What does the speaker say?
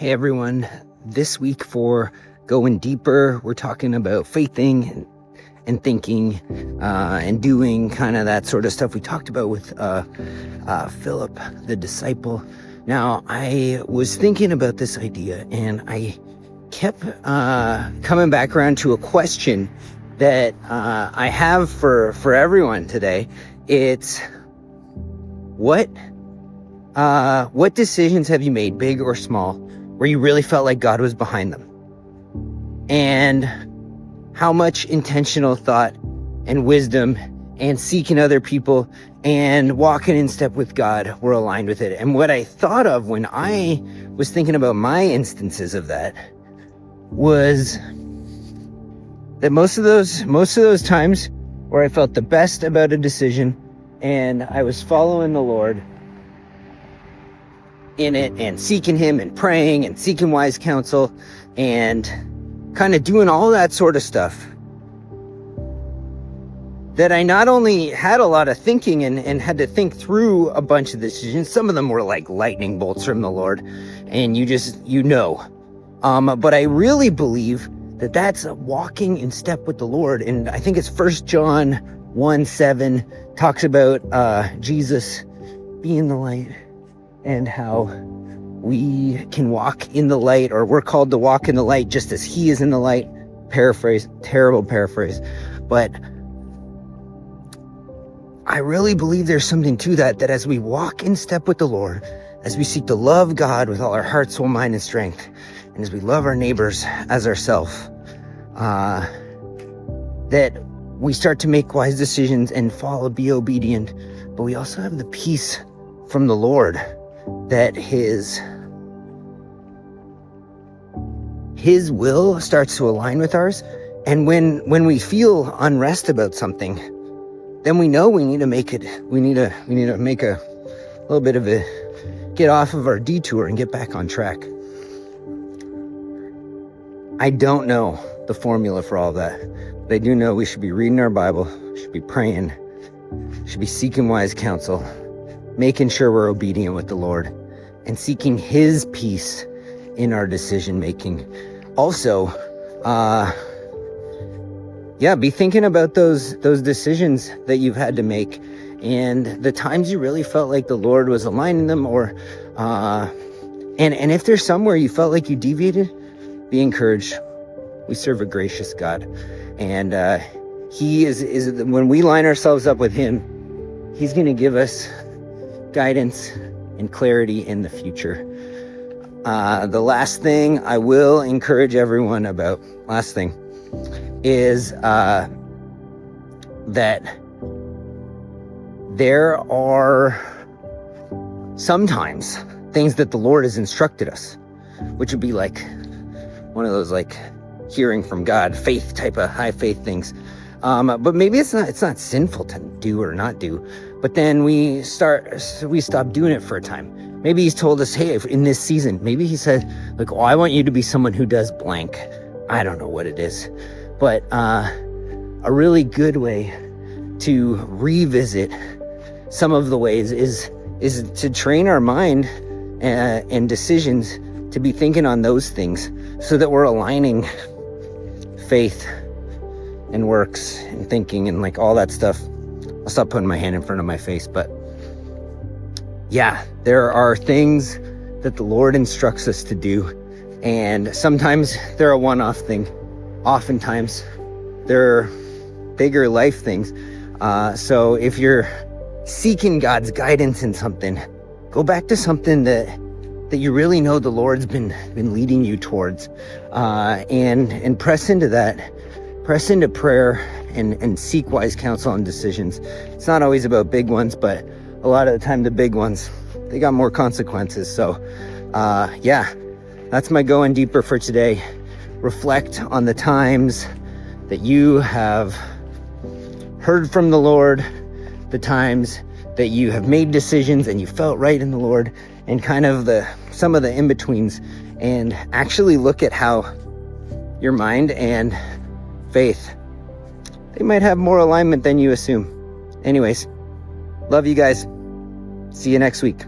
Hey everyone, this week for Going Deeper, we're talking about faithing and thinking and doing kind of that sort of stuff we talked about with Philip, the disciple. Now, I was thinking about this idea and I kept coming back around to a question that I have for everyone today. It's what decisions have you made, big or small, where you really felt like God was behind them? And how much intentional thought and wisdom and seeking other people and walking in step with God were aligned with it? And what I thought of when I was thinking about my instances of that was that most of those times where I felt the best about a decision and I was following the Lord in it and seeking him and praying and seeking wise counsel and kind of doing all that sort of stuff, that I not only had a lot of thinking and had to think through a bunch of decisions. Some of them were like lightning bolts from the Lord and but I really believe that that's walking in step with the Lord. And I think it's 1 John 1:7 talks about Jesus being the light and how we can walk in the light, or we're called to walk in the light just as he is in the light. Terrible paraphrase. But I really believe there's something to that as we walk in step with the Lord, as we seek to love God with all our heart, soul, mind, and strength, and as we love our neighbors as ourselves, that we start to make wise decisions and be obedient, but we also have the peace from the Lord that his will starts to align with ours. And when we feel unrest about something, then we know we need to make a little bit of get off of our detour and get back on track. I don't know the formula for all that, but I do know we should be reading our Bible, should be praying, should be seeking wise counsel, making sure we're obedient with the Lord, and seeking his peace in our decision making. Also, be thinking about those decisions that you've had to make and the times you really felt like the Lord was aligning them, or and if there's somewhere you felt like you deviated, be encouraged. We serve a gracious God, and he is when we line ourselves up with him, he's going to give us guidance and clarity in the future. The last thing I will encourage everyone about, is that there are sometimes things that the Lord has instructed us, which would be like one of those like hearing from God, faith type of high faith things. But maybe it's not sinful to do or not do, but then we stop doing it for a time. Maybe he's told us, hey, in this season, maybe he said like, I want you to be someone who does blank. I don't know what it is, but a really good way to revisit some of the ways is to train our mind and decisions to be thinking on those things, so that we're aligning faith and works and thinking and like all that stuff. I'll stop putting my hand in front of my face, but yeah, there are things that the Lord instructs us to do, and sometimes they're a one-off thing. Oftentimes they're bigger life things. So if you're seeking God's guidance in something, go back to something that you really know the Lord's been leading you towards, and press into that. Press into prayer and seek wise counsel on decisions. It's not always about big ones, but a lot of the time the big ones, they got more consequences. So that's my going deeper for today. Reflect on the times that you have heard from the Lord, the times that you have made decisions and you felt right in the Lord, and kind of some of the in-betweens, and actually look at how your mind and faith, they might have more alignment than you assume. Anyways, love you guys. See you next week.